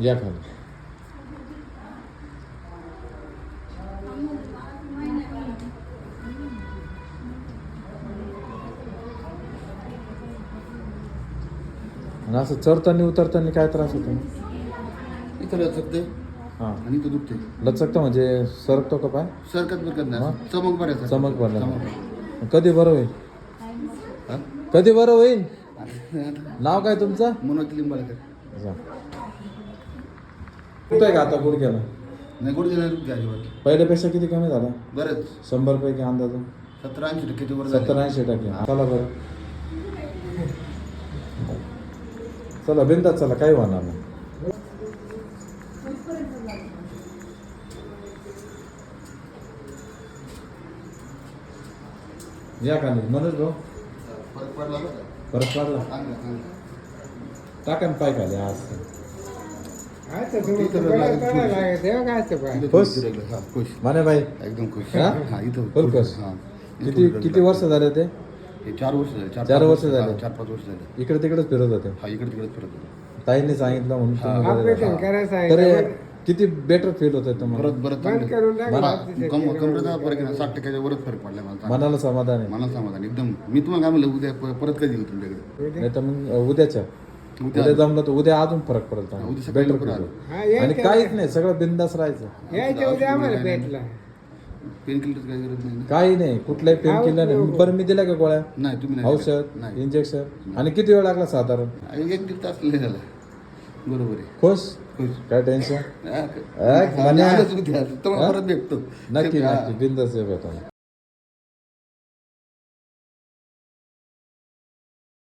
या खाली. आणि असं चढताना उतरताना काय त्रास होतो? इथं लचकते हां. आणि इथं दुखते. लचकतं म्हणजे सरकतो का पाय? सरकत बिरकत नाही, चमक बऱ्याच चमक भरला. कधी बरं होईल? कधी बरं होईल? नाव काय तुमचं? मनोज लिंबाळकर. जा. कुठं आहे का आता गुडघ्याला? नाही गुडघ्याला दुखते अजिबात. पहिल्यापेक्षा किती कमी झाला? बरंच 100 पैकी अंदाज? 70-80% वर 70-80%. चला बरं, चला बिंदास चला, काही होणार नाही. या का नाही मनोज भाऊ? फरक पडला बरं का? परत पडला? चांगला. टाका ना पाय खाली आज. खुश? हा, खुश. माने भाई एकदम खुश. हा? हा, इथं फुल खुश. हा. किती वर्ष झाले ते? हे 4 वर्ष झाले. 4 वर्ष झाले. 4-5 वर्ष झाले. इकडे तिकडेच फिरत होते? हा, इकडे तिकडे फिरत होतो. ताईने सांगितलं म्हणून हा. तुम्ही ऑपरेशन बरे करायचं झाले. आहे. तर किती बेटर फील होत तुम्हाला? बरं बंद करून टाक. कमरेचा फरक आहे ना, 60% वरच फरक पडला मला. मनाला समाधान आहे? मला समाधान एकदम. मी तुम्हाला काय म्हणलं, उद्या परत कधी येऊ तुमच्याकडे? नाही तर मग उद्याच्या उद्या जमलं तर उद्या अजून फरक पडेल उद्या तुम्हाला. सकाळी बेटर लवकर फील आलो. हा, होईल. आणि यायचं काहीच नाही, सगळं बिंदास राहायचं. यायच्या उद्या आम्हाला भेटला. पेन किलर काही गरज नाही ना? काही नाही, कुठलाही पेन किलर नाही. बरं मी दिल्या का गोळ्या, नाही तुम्ही नाही दिलं. औषध, नाही इंजेक्शन? आणि किती वेळ लागला साधारण? 1-1.5 तास लय झाला. बरोबर आहे. खुश? खुश. काय टेन्शन? हा, म्हणे- आजच उद्या. तुम्हाला हा? परत भेटतो. नक्की नक्की बिंदास भेटा.